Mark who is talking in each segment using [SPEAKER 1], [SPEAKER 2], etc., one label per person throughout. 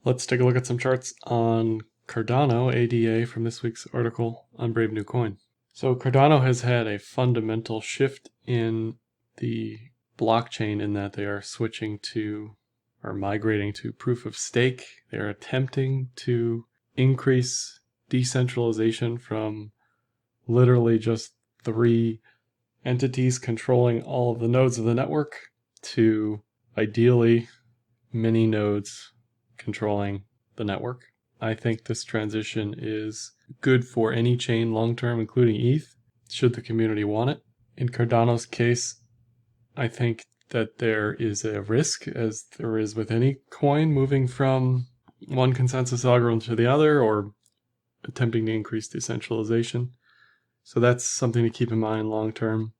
[SPEAKER 1] Let's take a look at some charts on Cardano ADA from this week's article on Brave New Coin. So Cardano has had a fundamental shift in the blockchain in that they are switching to or migrating to proof of stake. They're attempting to increase decentralization from literally just 3 entities controlling all of the nodes of the network to ideally many nodes controlling the network. I think this transition is good for any chain long-term, including ETH, should the community want it. In Cardano's case, I think that there is a risk, as there is with any coin, moving from one consensus algorithm to the other or attempting to increase decentralization. So that's something to keep in mind long-term.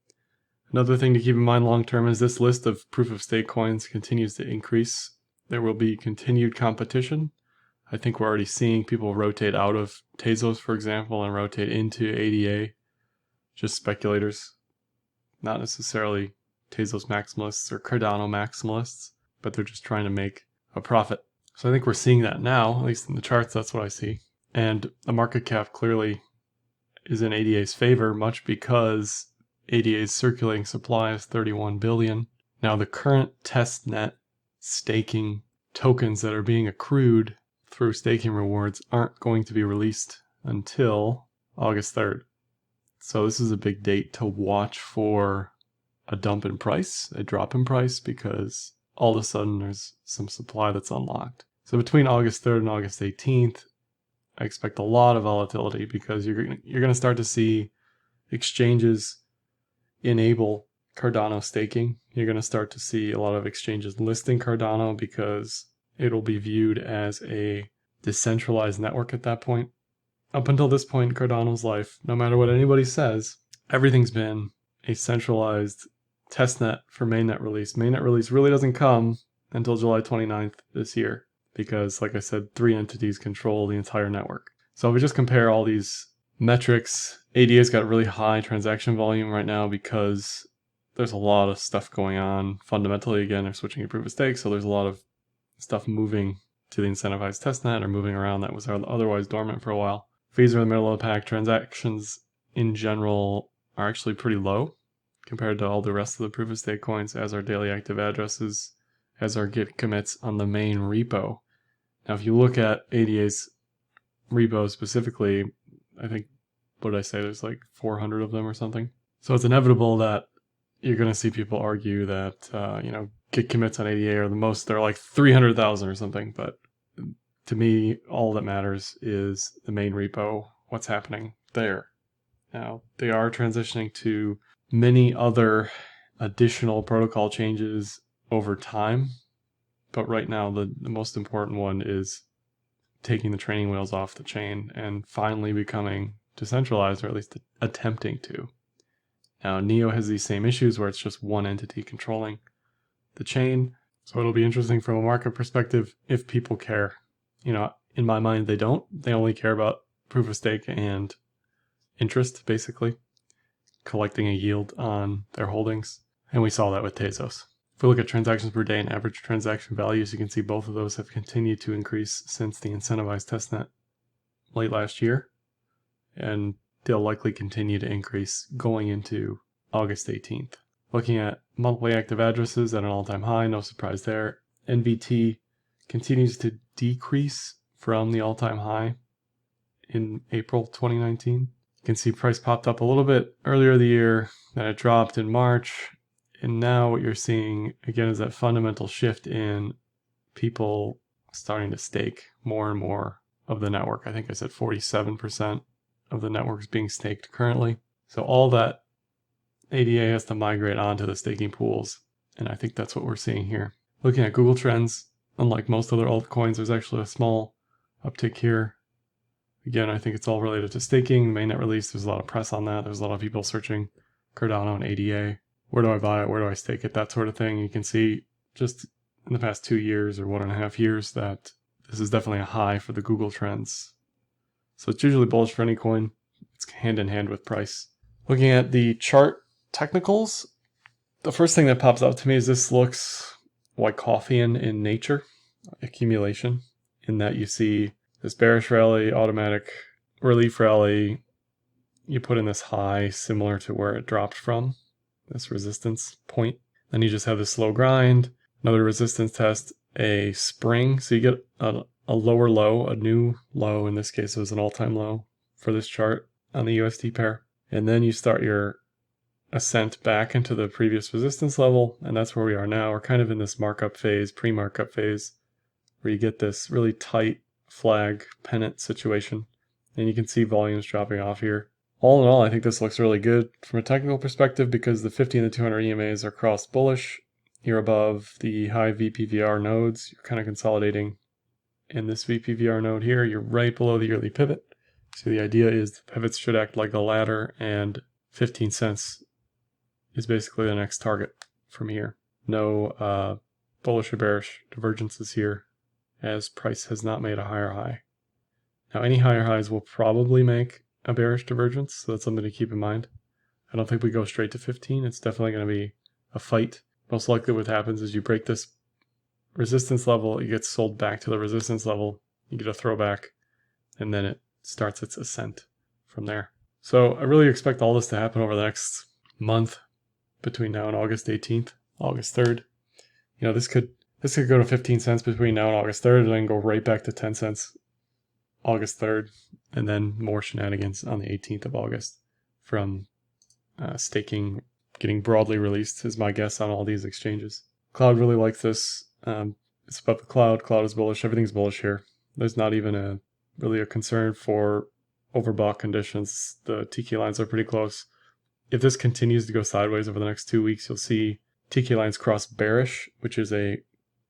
[SPEAKER 1] Another thing to keep in mind long-term is this list of proof-of-stake coins continues to increase. There will be continued competition. I think we're already seeing people rotate out of Tezos, for example, and rotate into ADA. Just speculators, not necessarily Tezos maximalists or Cardano maximalists, but they're just trying to make a profit. So I think we're seeing that now, at least in the charts, that's what I see. And the market cap clearly is in ADA's favor, much because ADA's circulating supply is 31 billion. Now the current testnet staking tokens that are being accrued through staking rewards aren't going to be released until August 3rd. So this is a big date to watch for a dump in price, a drop in price, because all of a sudden there's some supply that's unlocked. So between August 3rd and August 18th, I expect a lot of volatility because you're going to start to see exchanges enable Cardano staking. You're going to start to see a lot of exchanges listing Cardano because it'll be viewed as a decentralized network at that point. Up until this point in Cardano's life, no matter what anybody says, everything's been a centralized testnet for mainnet release. Mainnet release really doesn't come until July 29th this year because, like I said, 3 entities control the entire network. So if we just compare all these metrics, ADA's got really high transaction volume right now because there's a lot of stuff going on. Fundamentally, again, they're switching to proof of stake, so there's a lot of stuff moving to the incentivized testnet or moving around that was otherwise dormant for a while. Fees are in the middle of the pack. Transactions in general are actually pretty low compared to all the rest of the proof of stake coins, as are daily active addresses, as are git commits on the main repo. Now, if you look at ADA's repo specifically, I think, what did I say, there's like 400 of them or something. So it's inevitable that you're going to see people argue that, git commits on ADA are the most, they're like 300,000 or something. But to me, all that matters is the main repo, what's happening there. Now, they are transitioning to many other additional protocol changes over time. But right now, the most important one is taking the training wheels off the chain and finally becoming decentralized, or at least attempting to. Now, Neo has these same issues where it's just one entity controlling the chain. So it'll be interesting from a market perspective if people care. In my mind, they don't. They only care about proof of stake and interest, basically, collecting a yield on their holdings. And we saw that with Tezos. If we look at transactions per day and average transaction values, you can see both of those have continued to increase since the incentivized testnet late last year. And they'll likely continue to increase going into August 18th. Looking at monthly active addresses at an all-time high, no surprise there. NVT continues to decrease from the all-time high in April 2019. You can see price popped up a little bit earlier the year, then it dropped in March. And now what you're seeing, again, is that fundamental shift in people starting to stake more and more of the network. I think I said 47% of the network is being staked currently. So all that ADA has to migrate onto the staking pools. And I think that's what we're seeing here. Looking at Google Trends, unlike most other altcoins, there's actually a small uptick here. Again, I think it's all related to staking. Mainnet release, there's a lot of press on that. There's a lot of people searching Cardano and ADA. Where do I buy it? Where do I stake it? That sort of thing. You can see just in the past 2 years or 1.5 years that this is definitely a high for the Google Trends. So it's usually bullish for any coin. It's hand in hand with price. Looking at the chart technicals, the first thing that pops up to me is this looks Wyckofian in nature, accumulation. in that you see this bearish rally, automatic relief rally. You put in this high similar to where it dropped from, this resistance point. Then you just have this slow grind, another resistance test, a spring. So you get a lower low, a new low. In this case, it was an all-time low for this chart on the USD pair. And then you start your ascent back into the previous resistance level. And that's where we are now. We're kind of in this markup phase, pre-markup phase, where you get this really tight flag pennant situation. And you can see volumes dropping off here. All in all, I think this looks really good from a technical perspective because the 50 and the 200 EMAs are cross bullish. You're above the high VPVR nodes. You're kind of consolidating in this VPVR node here. You're right below the yearly pivot. So the idea is the pivots should act like a ladder, and 15 cents is basically the next target from here. No bullish or bearish divergences here, as price has not made a higher high. Now any higher highs will probably make a bearish divergence, so that's something to keep in mind. I don't think we go straight to 15. It's definitely going to be a fight. Most likely what happens is you break this resistance level, it gets sold back to the resistance level, you get a throwback, and then it starts its ascent from there. So I really expect all this to happen over the next month between now and August 18th, August 3rd. You know, this could go to 15 cents between now and August 3rd, and then go right back to 10 cents August 3rd, and then more shenanigans on the 18th of August from staking getting broadly released is my guess on all these exchanges. Cloud really likes this. It's about the cloud. Cloud is bullish. Everything's bullish here. There's not even really a concern for overbought conditions. The TK lines are pretty close. If this continues to go sideways over the next 2 weeks, you'll see TK lines cross bearish, which is a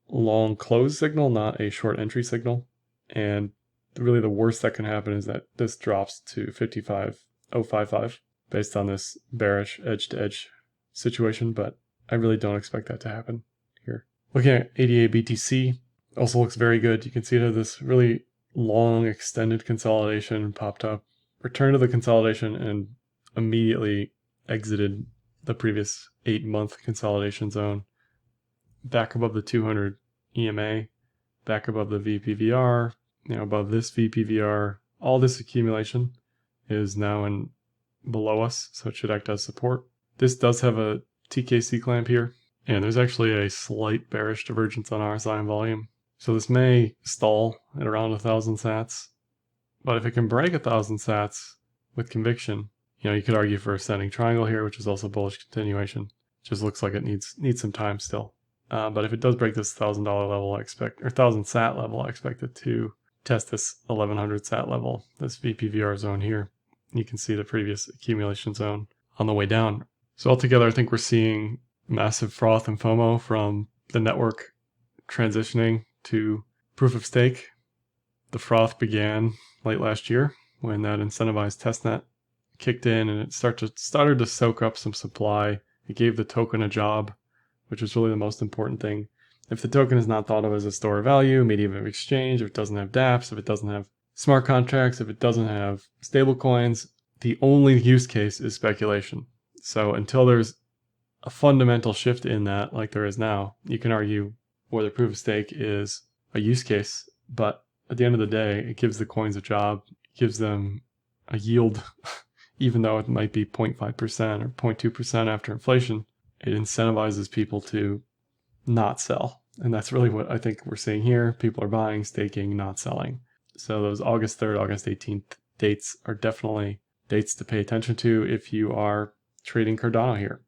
[SPEAKER 1] long close signal, not a short entry signal. And really the worst that can happen is that this drops to 55.055 based on this bearish edge-to-edge situation, but I really don't expect that to happen here. Looking at ADA BTC, also looks very good. You can see that this really long extended consolidation popped up, returned to the consolidation, and immediately exited the previous 8-month consolidation zone, back above the 200 EMA, back above the VPVR, above this VPVR. All this accumulation is now below us, so it should act as support. This does have a TKC clamp here, and there's actually a slight bearish divergence on RSI and volume. So this may stall at around 1,000 sats, but if it can break 1,000 sats with conviction, you could argue for a ascending triangle here, which is also bullish continuation. Just looks like it needs some time still. But if it does break this $1,000 level, or 1,000 sat level, I expect it to test this 1,100 sat level, this VPVR zone here. You can see the previous accumulation zone on the way down. So altogether, I think we're seeing massive froth and FOMO from the network transitioning to proof of stake. The froth began late last year when that incentivized testnet kicked in, and it started to soak up some supply. It gave the token a job, which was really the most important thing. If the token is not thought of as a store of value, medium of exchange, if it doesn't have dApps, if it doesn't have smart contracts, if it doesn't have stable coins, the only use case is speculation. So until there's a fundamental shift in that, like there is now, you can argue whether proof of stake is a use case, but at the end of the day, it gives the coins a job, it gives them a yield, even though it might be 0.5% or 0.2% after inflation. It incentivizes people to not sell. And that's really what I think we're seeing here. People are buying, staking, not selling. So those August 3rd, August 18th dates are definitely dates to pay attention to if you are trading Cardano here.